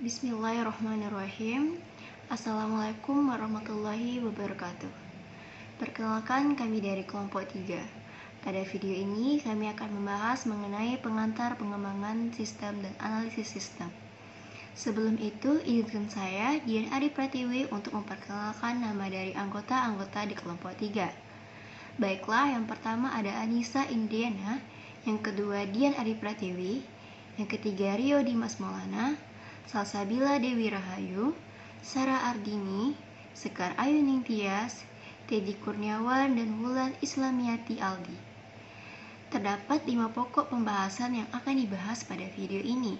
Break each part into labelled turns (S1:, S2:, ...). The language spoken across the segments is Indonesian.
S1: Bismillahirrahmanirrahim. Assalamualaikum warahmatullahi wabarakatuh. Perkenalkan, kami dari kelompok 3. Pada video ini kami akan membahas mengenai pengantar pengembangan sistem dan analisis sistem. Sebelum itu, izinkan saya, Dian Adi Pratiwi, untuk memperkenalkan nama dari anggota-anggota di kelompok 3. Baiklah, yang pertama ada Anissa Indiana, yang kedua Dian Adi Pratiwi, yang ketiga Rio Dimas Maulana, Salsabila Dewi Rahayu, Sarah Ardini, Sekar Ayuning Tias, Teddy Kurniawan, dan Wulan Islamiati Aldi. Terdapat 5 pokok pembahasan yang akan dibahas pada video ini.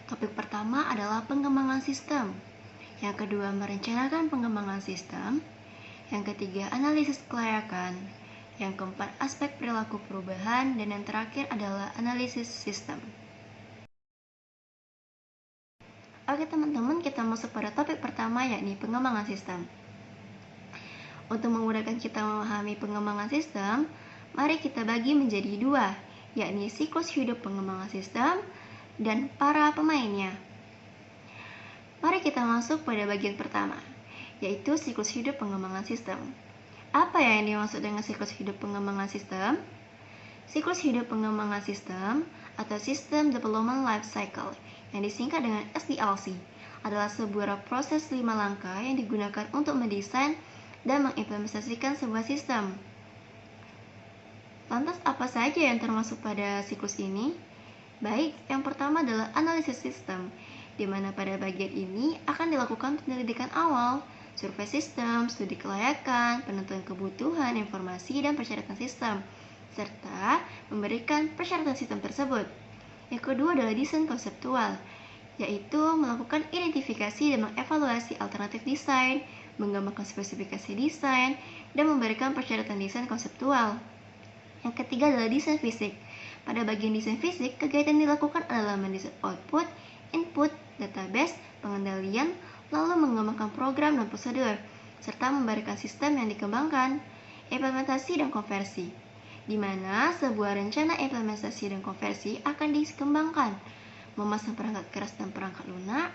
S1: Topik pertama adalah pengembangan sistem. Yang kedua, merencanakan pengembangan sistem. Yang ketiga, analisis kelayakan. Yang keempat, aspek perilaku perubahan. Dan yang terakhir adalah analisis sistem. Oke teman-teman, kita masuk pada topik pertama, yakni pengembangan sistem. Untuk memudahkan kita memahami pengembangan sistem, mari kita bagi menjadi 2, yakni siklus hidup pengembangan sistem dan para pemainnya. Mari kita masuk pada bagian pertama, yaitu siklus hidup pengembangan sistem. Apa yang dimaksud dengan siklus hidup pengembangan sistem? Siklus hidup pengembangan sistem atau System Development Life Cycle yang disingkat dengan SDLC adalah sebuah proses 5 langkah yang digunakan untuk mendesain dan mengimplementasikan sebuah sistem. Lantas apa saja yang termasuk pada siklus ini? Baik, yang pertama adalah analisis sistem, di mana pada bagian ini akan dilakukan penyelidikan awal, survei sistem, studi kelayakan, penentuan kebutuhan, informasi, dan persyaratan sistem, serta memberikan persyaratan sistem tersebut. Yang kedua adalah desain konseptual, yaitu melakukan identifikasi dan mengevaluasi alternatif desain, mengembangkan spesifikasi desain, dan memberikan persyaratan desain konseptual. Yang ketiga adalah desain fisik. Pada bagian desain fisik, kegiatan yang dilakukan adalah mendesain output, input, database, pengendalian, lalu mengembangkan program dan prosedur, serta memberikan sistem yang dikembangkan, implementasi dan konversi, di mana sebuah rencana implementasi dan konversi akan dikembangkan, memasang perangkat keras dan perangkat lunak,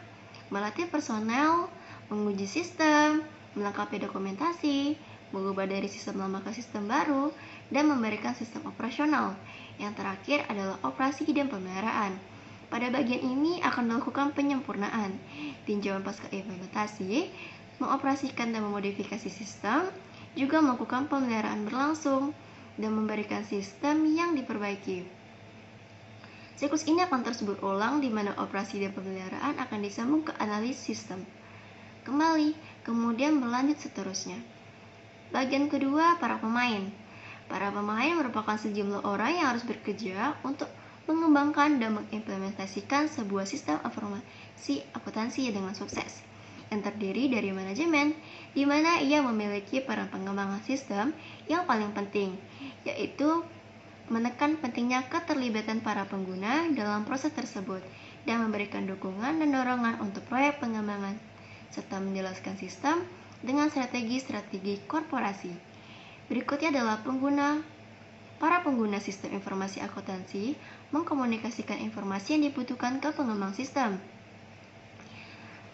S1: melatih personel, menguji sistem, melengkapi dokumentasi, mengubah dari sistem lama ke sistem baru, dan memberikan sistem operasional. Yang terakhir adalah operasi dan pemeliharaan. Pada bagian ini akan dilakukan penyempurnaan, tinjauan pasca implementasi, mengoperasikan dan memodifikasi sistem, juga melakukan pemeliharaan berlangsung, dan memberikan sistem yang diperbaiki. Siklus ini akan terus berulang, di mana operasi dan pemeliharaan akan disambung ke analisis sistem. Kembali, kemudian berlanjut seterusnya. Bagian kedua, para pemain. Para pemain merupakan sejumlah orang yang harus bekerja untuk mengembangkan dan mengimplementasikan sebuah sistem informasi akuntansi dengan sukses, yang terdiri dari manajemen, di mana ia memiliki peran pengembangan sistem yang paling penting, yaitu menekan pentingnya keterlibatan para pengguna dalam proses tersebut dan memberikan dukungan dan dorongan untuk proyek pengembangan, serta menjelaskan sistem dengan strategi-strategi korporasi. Berikutnya adalah para pengguna sistem informasi akuntansi mengkomunikasikan informasi yang dibutuhkan ke pengembang sistem.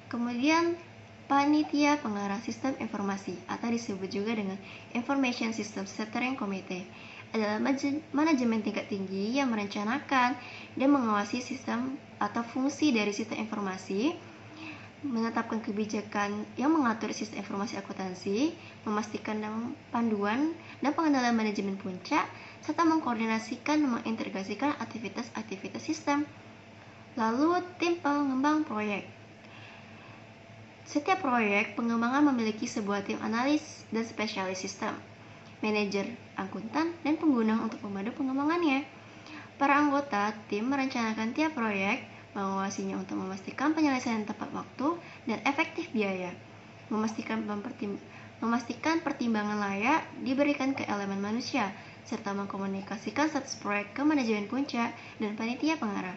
S1: Kemudian, panitia pengarah sistem informasi atau disebut juga dengan Information System Steering Committee adalah manajemen tingkat tinggi yang merencanakan dan mengawasi sistem atau fungsi dari sistem informasi, menetapkan kebijakan yang mengatur sistem informasi akuntansi, memastikan panduan dan pengendalian manajemen puncak, serta mengkoordinasikan dan mengintegrasikan aktivitas-aktivitas sistem. Lalu, tim pengembang proyek. Setiap proyek pengembangan memiliki sebuah tim analis dan spesialis sistem, manajer, akuntan, dan pengguna untuk membantu pengembangannya. Para anggota tim merencanakan tiap proyek, mengawasinya untuk memastikan penyelesaian tepat waktu dan efektif biaya, memastikan pertimbangan layak diberikan ke elemen manusia, serta mengkomunikasikan status proyek ke manajemen puncak dan panitia pengarah.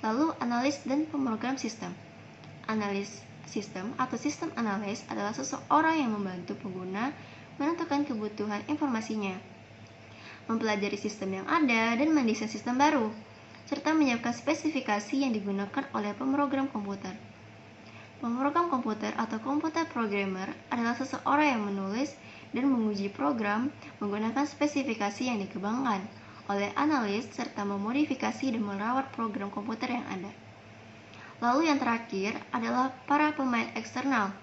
S1: Lalu, analis dan pemrogram sistem. Analis sistem atau sistem analis adalah seseorang yang membantu pengguna menentukan kebutuhan informasinya, mempelajari sistem yang ada dan mendesain sistem baru, serta menyiapkan spesifikasi yang digunakan oleh pemrogram komputer. Pemrogram komputer atau komputer programmer adalah seseorang yang menulis dan menguji program menggunakan spesifikasi yang dikembangkan oleh analis serta memodifikasi dan merawat program komputer yang ada. Lalu yang terakhir adalah para pemain eksternal.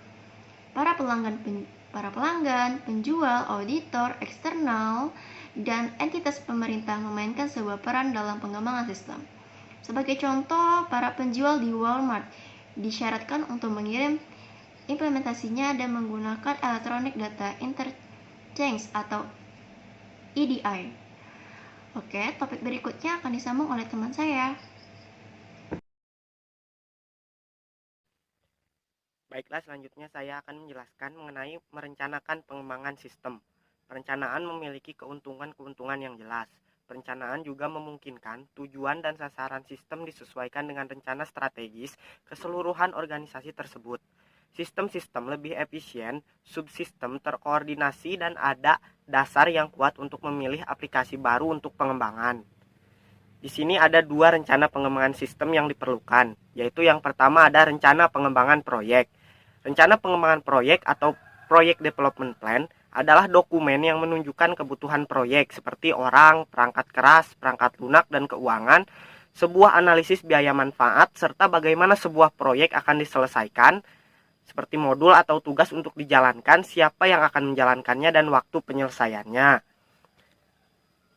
S1: Para pelanggan, penjual, auditor, eksternal, dan entitas pemerintah memainkan sebuah peran dalam pengembangan sistem. Sebagai contoh, para penjual di Walmart disyaratkan untuk mengirim implementasinya dan menggunakan Electronic Data Interchange atau EDI. Oke, topik berikutnya akan disambung oleh teman saya.
S2: Baiklah, selanjutnya saya akan menjelaskan mengenai merencanakan pengembangan sistem. Perencanaan memiliki keuntungan-keuntungan yang jelas. Perencanaan juga memungkinkan tujuan dan sasaran sistem disesuaikan dengan rencana strategis keseluruhan organisasi tersebut. Sistem-sistem lebih efisien, subsistem terkoordinasi, dan ada dasar yang kuat untuk memilih aplikasi baru untuk pengembangan. Di sini ada dua rencana pengembangan sistem yang diperlukan, yaitu yang pertama ada rencana pengembangan proyek. Rencana pengembangan proyek atau Project Development Plan adalah dokumen yang menunjukkan kebutuhan proyek seperti orang, perangkat keras, perangkat lunak, dan keuangan, sebuah analisis biaya manfaat, serta bagaimana sebuah proyek akan diselesaikan, seperti modul atau tugas untuk dijalankan, siapa yang akan menjalankannya, dan waktu penyelesaiannya.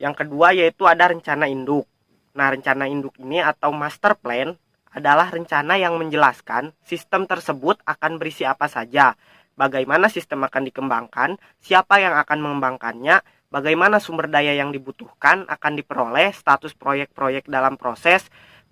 S2: Yang kedua yaitu ada rencana induk. Nah, rencana induk ini atau master plan adalah rencana yang menjelaskan sistem tersebut akan berisi apa saja, bagaimana sistem akan dikembangkan, siapa yang akan mengembangkannya, bagaimana sumber daya yang dibutuhkan akan diperoleh, status proyek-proyek dalam proses,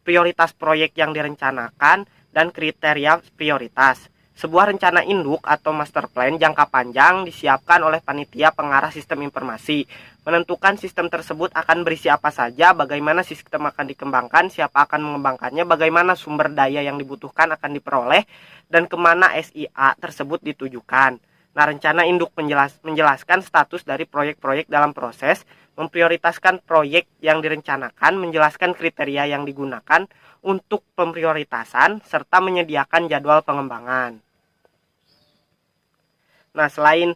S2: prioritas proyek yang direncanakan, dan kriteria prioritas. Sebuah rencana induk atau master plan jangka panjang disiapkan oleh panitia pengarah sistem informasi, menentukan sistem tersebut akan berisi apa saja, bagaimana sistem akan dikembangkan, siapa akan mengembangkannya, bagaimana sumber daya yang dibutuhkan akan diperoleh, dan kemana SIA tersebut ditujukan. Nah, rencana induk menjelaskan status dari proyek-proyek dalam proses, memprioritaskan proyek yang direncanakan, menjelaskan kriteria yang digunakan untuk pemprioritasan, serta menyediakan jadwal pengembangan. Nah, selain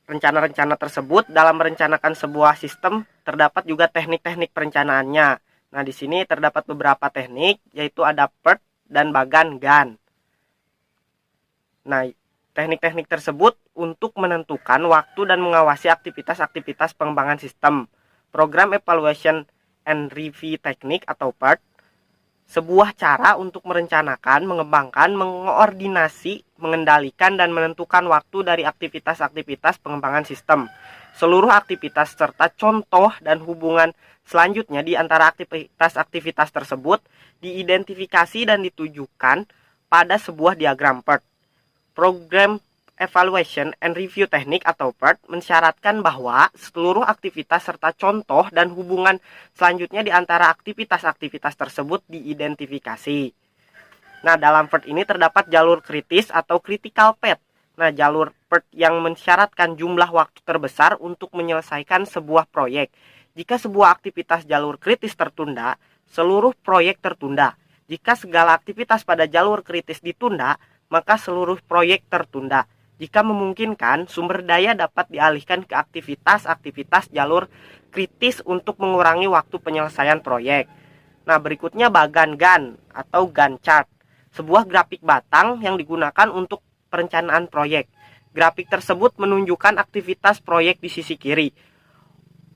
S2: rencana-rencana tersebut, dalam merencanakan sebuah sistem, terdapat juga teknik-teknik perencanaannya. Nah, di sini terdapat beberapa teknik, yaitu ada PERT dan Bagan GAN. Nah, teknik-teknik tersebut untuk menentukan waktu dan mengawasi aktivitas-aktivitas pengembangan sistem. Program Evaluation and Review Technique atau PERT, sebuah cara untuk merencanakan, mengembangkan, mengoordinasi, mengendalikan, dan menentukan waktu dari aktivitas-aktivitas pengembangan sistem. Seluruh aktivitas serta contoh dan hubungan selanjutnya di antara aktivitas-aktivitas tersebut diidentifikasi dan ditujukan pada sebuah diagram PERT. Program Evaluation and Review Technique atau PERT mensyaratkan bahwa seluruh aktivitas serta contoh dan hubungan selanjutnya di antara aktivitas-aktivitas tersebut diidentifikasi. Nah, dalam PERT ini terdapat jalur kritis atau critical path. Nah, jalur PERT yang mensyaratkan jumlah waktu terbesar untuk menyelesaikan sebuah proyek. Jika sebuah aktivitas jalur kritis tertunda, seluruh proyek tertunda. Jika segala aktivitas pada jalur kritis ditunda, maka seluruh proyek tertunda. Jika memungkinkan, sumber daya dapat dialihkan ke aktivitas-aktivitas jalur kritis untuk mengurangi waktu penyelesaian proyek. Nah, berikutnya Bagan GAN atau GAN chart, sebuah grafik batang yang digunakan untuk perencanaan proyek. Grafik tersebut menunjukkan aktivitas proyek di sisi kiri,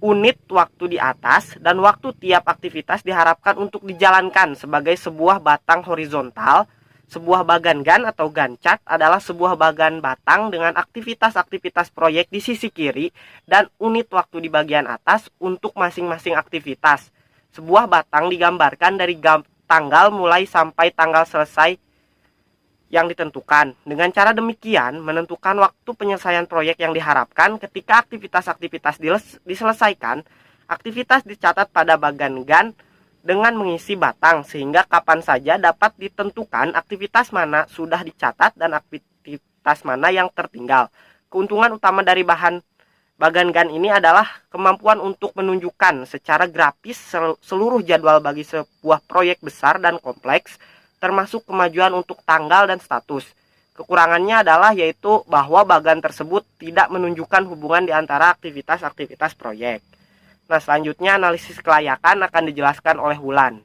S2: unit waktu di atas, dan waktu tiap aktivitas diharapkan untuk dijalankan sebagai sebuah batang horizontal. Sebuah bagan GAN atau GAN chart adalah sebuah bagan batang dengan aktivitas-aktivitas proyek di sisi kiri dan unit waktu di bagian atas untuk masing-masing aktivitas. Sebuah batang digambarkan dari tanggal mulai sampai tanggal selesai yang ditentukan. Dengan cara demikian, menentukan waktu penyelesaian proyek yang diharapkan. Ketika aktivitas-aktivitas diselesaikan, aktivitas dicatat pada bagan GAN dengan mengisi batang, sehingga kapan saja dapat ditentukan aktivitas mana sudah dicatat dan aktivitas mana yang tertinggal. Keuntungan utama dari bagan GAN ini adalah kemampuan untuk menunjukkan secara grafis seluruh jadwal bagi sebuah proyek besar dan kompleks. termasuk kemajuan untuk tanggal dan status. Kekurangannya adalah yaitu bahwa bagan tersebut tidak menunjukkan hubungan di antara aktivitas-aktivitas proyek. Nah, selanjutnya analisis kelayakan akan dijelaskan oleh Wulan.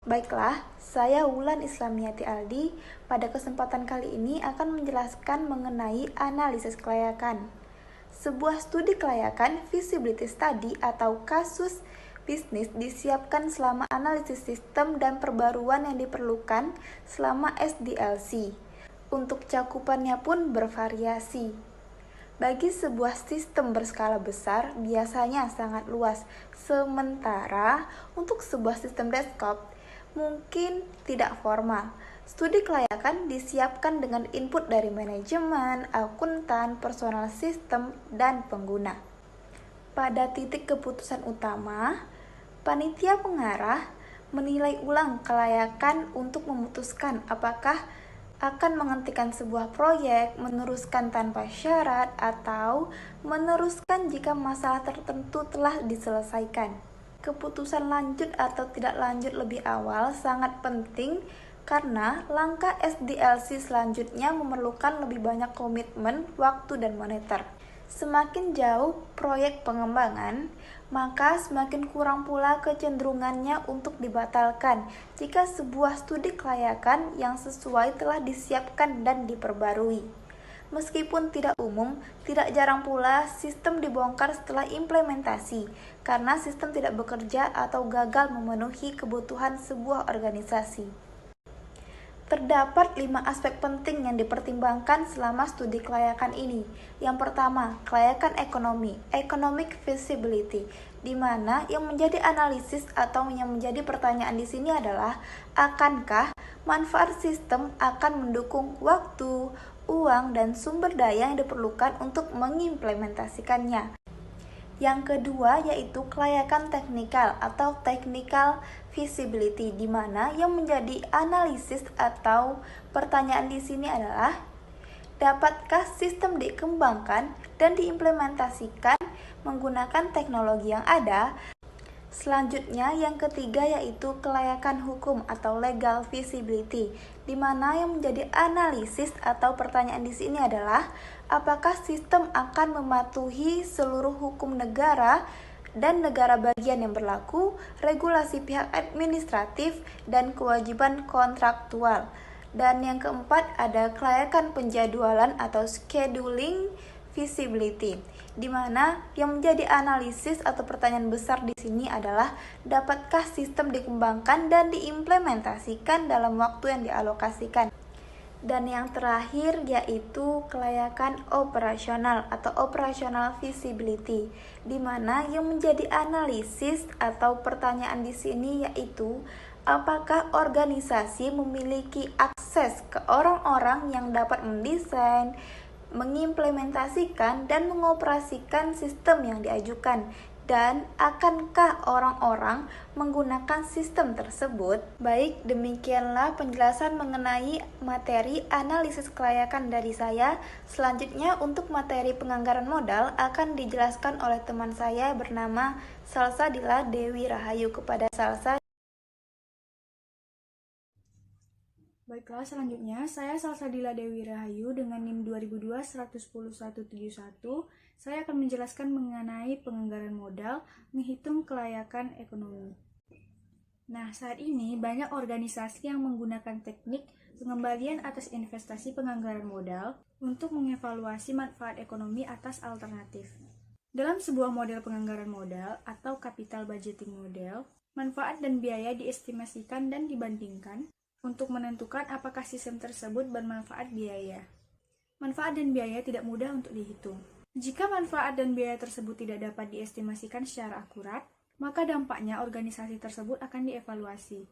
S3: Baiklah, saya Wulan Islamiyati Aldi. Pada kesempatan kali ini akan menjelaskan mengenai analisis kelayakan. Sebuah studi kelayakan feasibility study atau kasus bisnis disiapkan selama analisis sistem dan perbaruan yang diperlukan selama SDLC. Untuk cakupannya pun bervariasi. Bagi sebuah sistem berskala besar biasanya sangat luas, sementara untuk sebuah sistem desktop mungkin tidak formal. Studi kelayakan disiapkan dengan input dari manajemen, akuntan, personal sistem, dan pengguna. Pada titik keputusan utama, panitia pengarah menilai ulang kelayakan untuk memutuskan apakah akan menghentikan sebuah proyek, meneruskan tanpa syarat, atau meneruskan jika masalah tertentu telah diselesaikan. Keputusan lanjut atau tidak lanjut lebih awal sangat penting karena langkah SDLC selanjutnya memerlukan lebih banyak komitmen, waktu, dan moneter. Semakin jauh proyek pengembangan, maka semakin kurang pula kecenderungannya untuk dibatalkan jika sebuah studi kelayakan yang sesuai telah disiapkan dan diperbarui. Meskipun tidak umum, tidak jarang pula sistem dibongkar setelah implementasi karena sistem tidak bekerja atau gagal memenuhi kebutuhan sebuah organisasi. Terdapat 5 aspek penting yang dipertimbangkan selama studi kelayakan ini. Yang pertama, kelayakan ekonomi, economic feasibility, di mana yang menjadi analisis atau yang menjadi pertanyaan di sini adalah akankah manfaat sistem akan mendukung waktu, uang, dan sumber daya yang diperlukan untuk mengimplementasikannya. Yang kedua yaitu kelayakan teknikal atau technical feasibility, di mana yang menjadi analisis atau pertanyaan di sini adalah dapatkah sistem dikembangkan dan diimplementasikan menggunakan teknologi yang ada. Selanjutnya yang ketiga yaitu kelayakan hukum atau legal feasibility, di mana yang menjadi analisis atau pertanyaan di sini adalah apakah sistem akan mematuhi seluruh hukum negara dan negara bagian yang berlaku, regulasi pihak administratif, dan kewajiban kontraktual. Dan yang keempat ada kelayakan penjadwalan atau scheduling feasibility, di mana yang menjadi analisis atau pertanyaan besar di sini adalah dapatkah sistem dikembangkan dan diimplementasikan dalam waktu yang dialokasikan. Dan yang terakhir yaitu kelayakan operasional atau operational feasibility, di mana yang menjadi analisis atau pertanyaan di sini yaitu apakah organisasi memiliki akses ke orang-orang yang dapat mendesain, mengimplementasikan, dan mengoperasikan sistem yang diajukan, dan akankah orang-orang menggunakan sistem tersebut? Baik, demikianlah penjelasan mengenai materi analisis kelayakan dari saya. Selanjutnya untuk materi penganggaran modal akan dijelaskan oleh teman saya bernama Salsadila Dewi Rahayu. Kepada Salsa.
S4: Baiklah, selanjutnya saya Salsadila Dewi Rahayu dengan NIM 2022-110-171. Saya akan menjelaskan mengenai penganggaran modal, menghitung kelayakan ekonomi. Nah, saat ini banyak organisasi yang menggunakan teknik pengembalian atas investasi penganggaran modal untuk mengevaluasi manfaat ekonomi atas alternatif. Dalam sebuah model penganggaran modal atau capital budgeting model, manfaat dan biaya diestimasikan dan dibandingkan untuk menentukan apakah sistem tersebut bermanfaat biaya. Manfaat dan biaya tidak mudah untuk dihitung. Jika manfaat dan biaya tersebut tidak dapat diestimasikan secara akurat, maka dampaknya organisasi tersebut akan dievaluasi.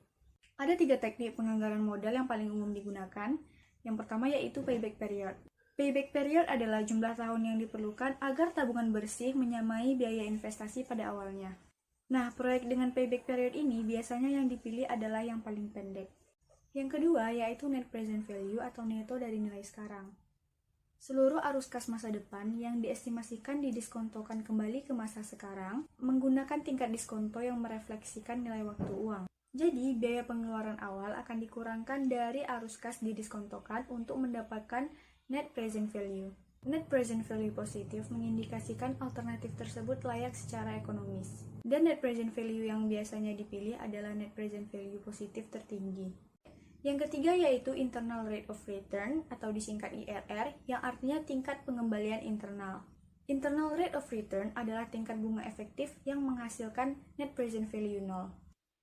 S4: Ada 3 teknik penganggaran modal yang paling umum digunakan. Yang pertama yaitu payback period. Payback period adalah jumlah tahun yang diperlukan agar tabungan bersih menyamai biaya investasi pada awalnya. Nah, proyek dengan payback period ini biasanya yang dipilih adalah yang paling pendek. Yang kedua yaitu net present value atau neto dari nilai sekarang. Seluruh arus kas masa depan yang diestimasikan didiskontokan kembali ke masa sekarang menggunakan tingkat diskonto yang merefleksikan nilai waktu uang. Jadi, biaya pengeluaran awal akan dikurangkan dari arus kas didiskontokan untuk mendapatkan net present value. Net present value positif mengindikasikan alternatif tersebut layak secara ekonomis. Dan net present value yang biasanya dipilih adalah net present value positif tertinggi. Yang ketiga yaitu internal rate of return atau disingkat IRR, yang artinya tingkat pengembalian internal. Internal rate of return adalah tingkat bunga efektif yang menghasilkan net present value 0.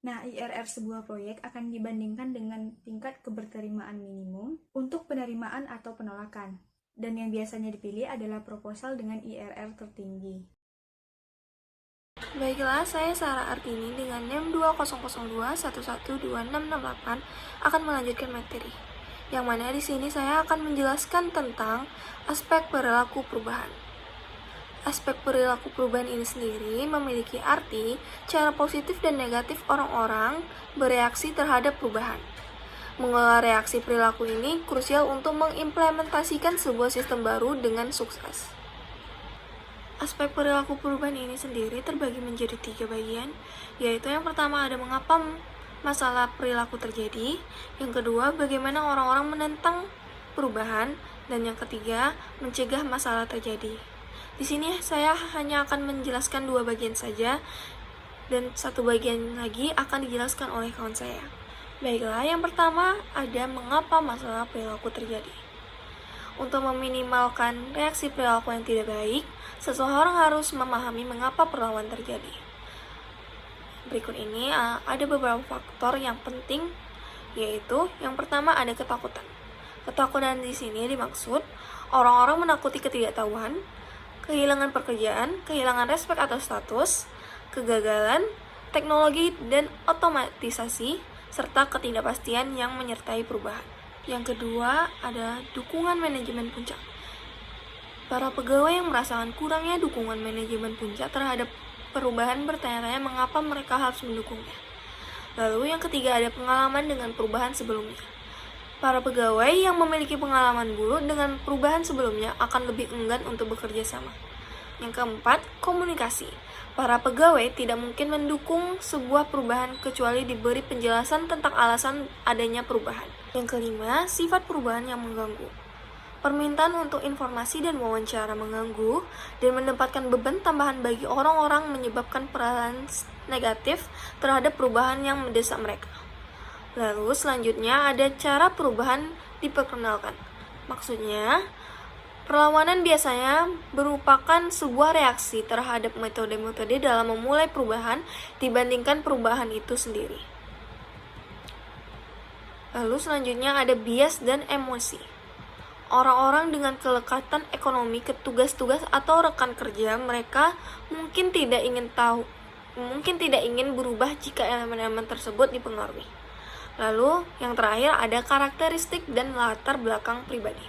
S4: Nah, IRR sebuah proyek akan dibandingkan dengan tingkat keberterimaan minimum untuk penerimaan atau penolakan. Dan yang biasanya dipilih adalah proposal dengan IRR tertinggi.
S3: Baiklah, saya Sarah Artini dengan NIM 2002112668 akan melanjutkan materi. Yang mana di sini saya akan menjelaskan tentang aspek perilaku perubahan. Aspek perilaku perubahan ini sendiri memiliki arti cara positif dan negatif orang-orang bereaksi terhadap perubahan. Mengelola reaksi perilaku ini krusial untuk mengimplementasikan sebuah sistem baru dengan sukses. Aspek perilaku perubahan ini sendiri terbagi menjadi 3 bagian, yaitu yang pertama ada mengapa masalah perilaku terjadi, yang kedua bagaimana orang-orang menentang perubahan, dan yang ketiga mencegah masalah terjadi. Di sini saya hanya akan menjelaskan 2 bagian saja, dan 1 bagian lagi akan dijelaskan oleh kawan saya. Baiklah, yang pertama ada mengapa masalah perilaku terjadi. Untuk meminimalkan reaksi perilaku yang tidak baik, seseorang harus memahami mengapa perlawanan terjadi. Berikut ini ada beberapa faktor yang penting, yaitu yang pertama ada ketakutan. Ketakutan di sini dimaksud orang-orang menakuti ketidaktahuan, kehilangan pekerjaan, kehilangan respek atau status, kegagalan, teknologi dan otomatisasi, serta ketidakpastian yang menyertai perubahan. Yang kedua adalah dukungan manajemen puncak. Para pegawai yang merasakan kurangnya dukungan manajemen puncak terhadap perubahan bertanya-tanya mengapa mereka harus mendukungnya. Lalu yang ketiga ada pengalaman dengan perubahan sebelumnya. Para pegawai yang memiliki pengalaman buruk dengan perubahan sebelumnya akan lebih enggan untuk bekerja sama. Yang keempat, komunikasi. Para pegawai tidak mungkin mendukung sebuah perubahan kecuali diberi penjelasan tentang alasan adanya perubahan. Yang kelima, sifat perubahan yang mengganggu. Permintaan untuk informasi dan wawancara mengganggu dan mendapatkan beban tambahan bagi orang-orang menyebabkan perasaan negatif terhadap perubahan yang mendesak mereka. Lalu selanjutnya ada cara perubahan diperkenalkan. Maksudnya, perlawanan biasanya merupakan sebuah reaksi terhadap metode-metode dalam memulai perubahan dibandingkan perubahan itu sendiri. Lalu selanjutnya ada bias dan emosi. Orang-orang dengan kelekatan ekonomi ke tugas-tugas atau rekan kerja mereka mungkin tidak ingin berubah jika elemen-elemen tersebut dipengaruhi. Lalu yang terakhir ada karakteristik dan latar belakang pribadi.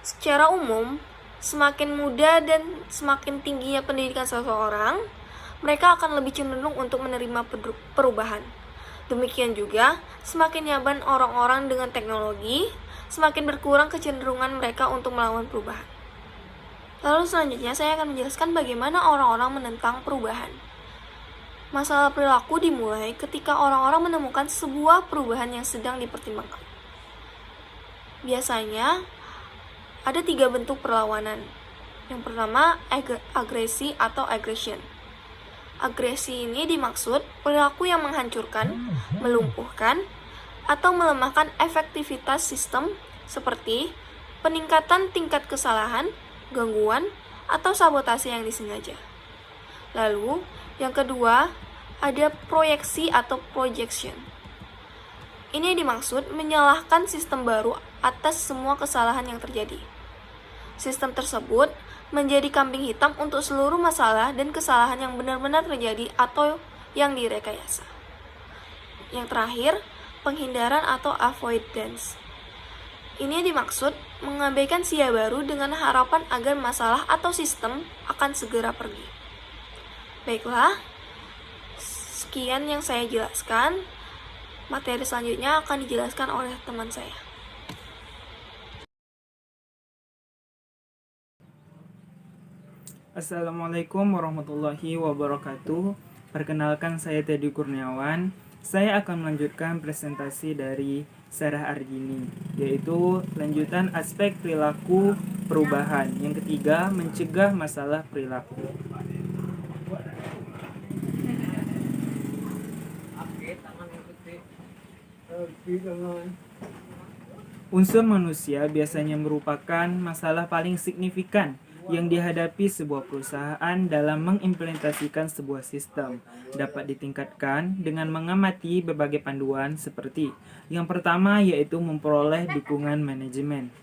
S3: Secara umum, semakin muda dan semakin tingginya pendidikan seseorang, mereka akan lebih cenderung untuk menerima perubahan. Demikian juga, semakin nyaman orang-orang dengan teknologi, semakin berkurang kecenderungan mereka untuk melawan perubahan. Lalu selanjutnya saya akan menjelaskan bagaimana orang-orang menentang perubahan. Masalah perilaku dimulai ketika orang-orang menemukan sebuah perubahan yang sedang dipertimbangkan. Biasanya, ada 3 bentuk perlawanan. Yang pertama, agresi atau aggression. Agresi ini dimaksud perilaku yang menghancurkan, melumpuhkan, atau melemahkan efektivitas sistem seperti peningkatan tingkat kesalahan, gangguan, atau sabotase yang disengaja. Lalu, yang kedua, ada proyeksi atau projection. Ini dimaksud menyalahkan sistem baru atas semua kesalahan yang terjadi. Sistem tersebut menjadi kambing hitam untuk seluruh masalah dan kesalahan yang benar-benar terjadi atau yang direkayasa. Yang terakhir, penghindaran atau avoidance. Ini dimaksud mengabaikan sia baru dengan harapan agar masalah atau sistem akan segera pergi. Baiklah, sekian yang saya jelaskan. Materi selanjutnya akan dijelaskan oleh teman saya.
S5: Assalamualaikum warahmatullahi wabarakatuh. Perkenalkan, saya Teddy Kurniawan. Saya akan melanjutkan presentasi dari Sarah Ardini, yaitu lanjutan aspek perilaku perubahan. Yang ketiga, mencegah masalah perilaku. Unsur manusia biasanya merupakan masalah paling signifikan yang dihadapi sebuah perusahaan dalam mengimplementasikan sebuah sistem. Dapat ditingkatkan dengan mengamati berbagai panduan seperti yang pertama yaitu memperoleh dukungan manajemen.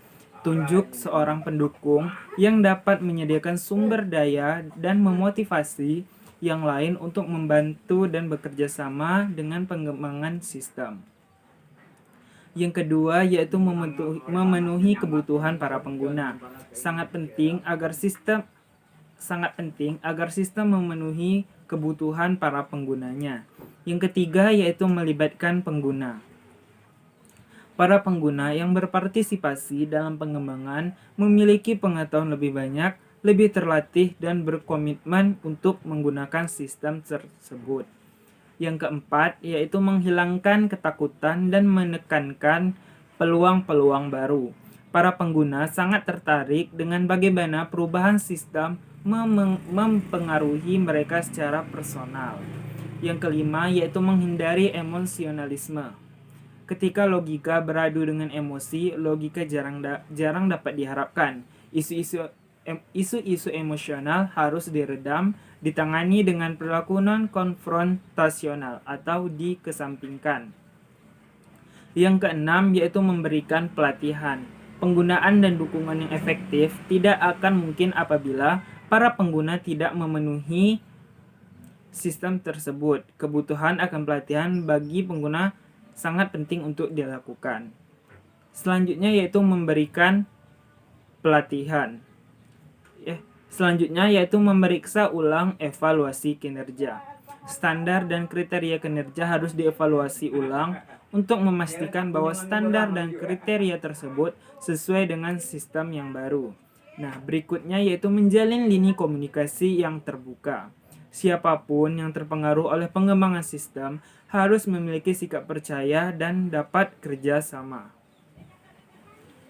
S5: Tunjuk seorang pendukung yang dapat menyediakan sumber daya dan memotivasi yang lain untuk membantu dan bekerja sama dengan pengembangan sistem. Yang kedua yaitu memenuhi kebutuhan para pengguna. Sangat penting agar sistem memenuhi kebutuhan para penggunanya. Yang ketiga yaitu melibatkan pengguna. Para pengguna yang berpartisipasi dalam pengembangan memiliki pengetahuan lebih banyak, lebih terlatih dan berkomitmen untuk menggunakan sistem tersebut. Yang keempat, yaitu menghilangkan ketakutan dan menekankan peluang-peluang baru. Para pengguna sangat tertarik dengan bagaimana perubahan sistem mempengaruhi mereka secara personal. Yang kelima, yaitu menghindari emosionalisme. Ketika logika beradu dengan emosi, logika jarang dapat diharapkan. Isu-isu emosional harus diredam, ditangani dengan perilaku non-konfrontasional atau dikesampingkan. Yang keenam yaitu memberikan pelatihan. Penggunaan dan dukungan yang efektif tidak akan mungkin apabila para pengguna tidak memenuhi sistem tersebut. Kebutuhan akan pelatihan bagi pengguna sangat penting untuk dilakukan. Selanjutnya yaitu memberikan pelatihan. Selanjutnya yaitu memeriksa ulang evaluasi kinerja. Standar dan kriteria kinerja harus dievaluasi ulang untuk memastikan bahwa standar dan kriteria tersebut sesuai dengan sistem yang baru. Nah, berikutnya yaitu menjalin lini komunikasi yang terbuka. Siapapun yang terpengaruh oleh pengembangan sistem harus memiliki sikap percaya dan dapat kerja sama.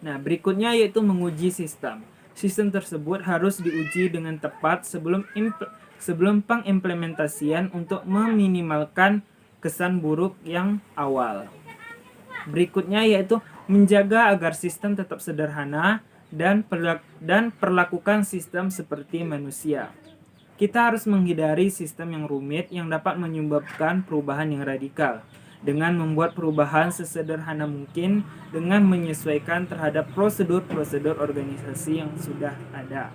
S5: Nah, berikutnya yaitu menguji sistem. Sistem tersebut harus diuji dengan tepat sebelum pengimplementasian untuk meminimalkan kesan buruk yang awal. Berikutnya yaitu menjaga agar sistem tetap sederhana dan perlakukan sistem seperti manusia. Kita harus menghindari sistem yang rumit yang dapat menyebabkan perubahan yang radikal. Dengan membuat perubahan sesederhana mungkin dengan menyesuaikan terhadap prosedur-prosedur organisasi yang sudah ada.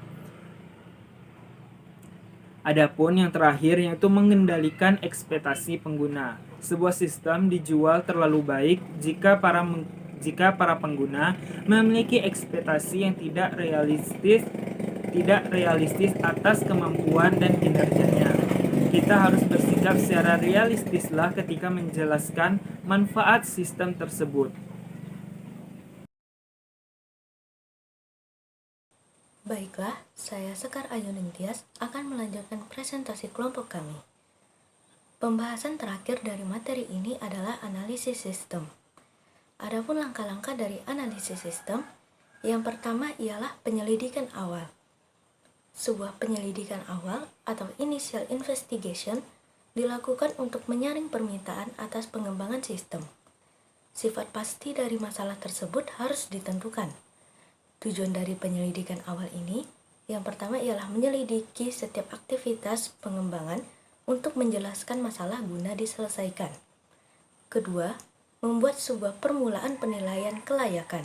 S5: Adapun yang terakhir yaitu mengendalikan ekspektasi pengguna. Sebuah sistem dijual terlalu baik jika para pengguna memiliki ekspektasi yang tidak realistis atas kemampuan dan kinerjanya. Kita harus bersikap secara realistislah ketika menjelaskan manfaat sistem tersebut.
S6: Baiklah, saya Sekar Ayu Ningtyas akan melanjutkan presentasi kelompok kami. Pembahasan terakhir dari materi ini adalah analisis sistem. Adapun langkah-langkah dari analisis sistem, yang pertama ialah penyelidikan awal. Sebuah penyelidikan awal atau initial investigation dilakukan untuk menyaring permintaan atas pengembangan sistem. Sifat pasti dari masalah tersebut harus ditentukan. Tujuan dari penyelidikan awal ini, yang pertama ialah menyelidiki setiap aktivitas pengembangan untuk menjelaskan masalah guna diselesaikan. Kedua, membuat sebuah permulaan penilaian kelayakan.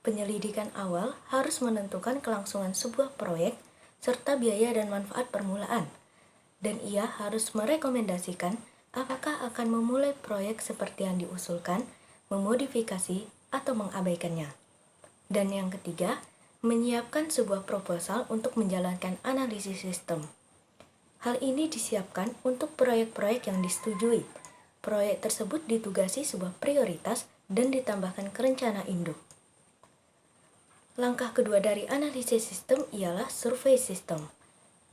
S6: Penyelidikan awal harus menentukan kelangsungan sebuah proyek serta biaya dan manfaat permulaan, dan ia harus merekomendasikan apakah akan memulai proyek seperti yang diusulkan, memodifikasi, atau mengabaikannya. Dan yang ketiga, menyiapkan sebuah proposal untuk menjalankan analisis sistem. Hal ini disiapkan untuk proyek-proyek yang disetujui. Proyek tersebut ditugasi sebuah prioritas dan ditambahkan ke rencana induk. Langkah kedua dari analisis sistem ialah survei sistem.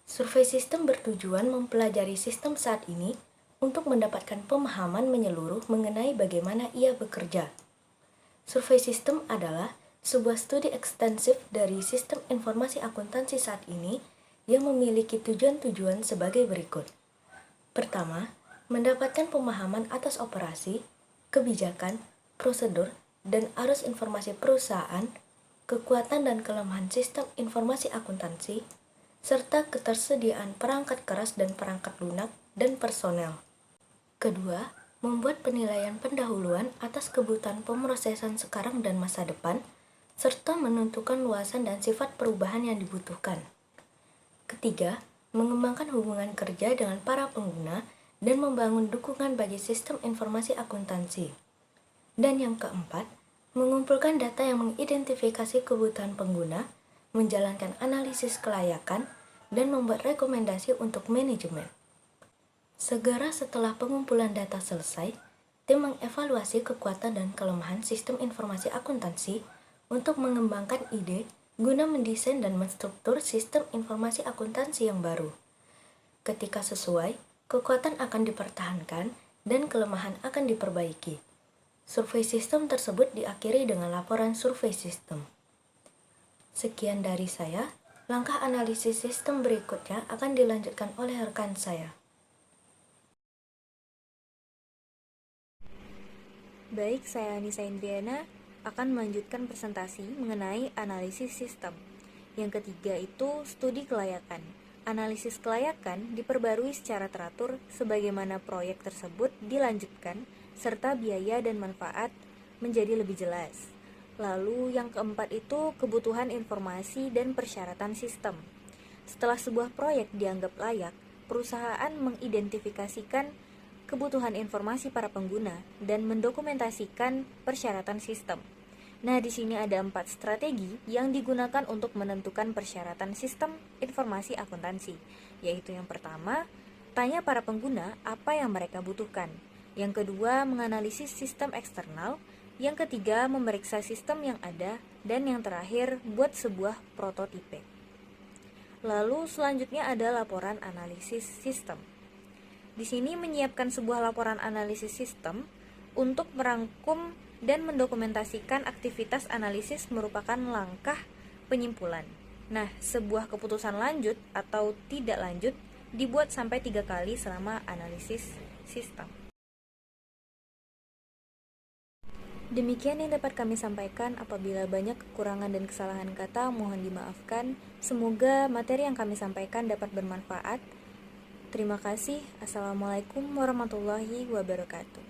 S6: Survei sistem bertujuan mempelajari sistem saat ini untuk mendapatkan pemahaman menyeluruh mengenai bagaimana ia bekerja. Survei sistem adalah sebuah studi ekstensif dari sistem informasi akuntansi saat ini yang memiliki tujuan-tujuan sebagai berikut. Pertama, mendapatkan pemahaman atas operasi, kebijakan, prosedur, dan arus informasi perusahaan, kekuatan dan kelemahan sistem informasi akuntansi, serta ketersediaan perangkat keras dan perangkat lunak dan personel. Kedua, membuat penilaian pendahuluan atas kebutuhan pemrosesan sekarang dan masa depan, serta menentukan luasan dan sifat perubahan yang dibutuhkan. Ketiga, mengembangkan hubungan kerja dengan para pengguna dan membangun dukungan bagi sistem informasi akuntansi. Dan yang keempat, mengumpulkan data yang mengidentifikasi kebutuhan pengguna, menjalankan analisis kelayakan, dan membuat rekomendasi untuk manajemen. Segera setelah pengumpulan data selesai, tim mengevaluasi kekuatan dan kelemahan sistem informasi akuntansi untuk mengembangkan ide guna mendesain dan menstruktur sistem informasi akuntansi yang baru. Ketika sesuai, kekuatan akan dipertahankan dan kelemahan akan diperbaiki. Survei sistem tersebut diakhiri dengan laporan survei sistem. Sekian dari saya, langkah analisis sistem berikutnya akan dilanjutkan oleh rekan saya.
S7: Baik, saya Anissa Indriana akan melanjutkan presentasi mengenai analisis sistem. Yang ketiga itu studi kelayakan. Analisis kelayakan diperbarui secara teratur sebagaimana proyek tersebut dilanjutkan serta biaya dan manfaat menjadi lebih jelas. Lalu yang keempat itu kebutuhan informasi dan persyaratan sistem. Setelah sebuah proyek dianggap layak, perusahaan mengidentifikasikan kebutuhan informasi para pengguna dan mendokumentasikan persyaratan sistem. Nah, di sini ada 4 strategi yang digunakan untuk menentukan persyaratan sistem informasi akuntansi, yaitu yang pertama, tanya para pengguna apa yang mereka butuhkan. Yang kedua, menganalisis sistem eksternal. Yang ketiga, memeriksa sistem yang ada. Dan yang terakhir, buat sebuah prototipe. Lalu selanjutnya ada laporan analisis sistem. Di sini menyiapkan sebuah laporan analisis sistem untuk merangkum dan mendokumentasikan aktivitas analisis merupakan langkah penyimpulan. Nah, sebuah keputusan lanjut atau tidak lanjut dibuat sampai 3 kali selama analisis sistem. Demikian yang dapat kami sampaikan. Apabila banyak kekurangan dan kesalahan kata, mohon dimaafkan. Semoga materi yang kami sampaikan dapat bermanfaat. Terima kasih. Assalamualaikum warahmatullahi wabarakatuh.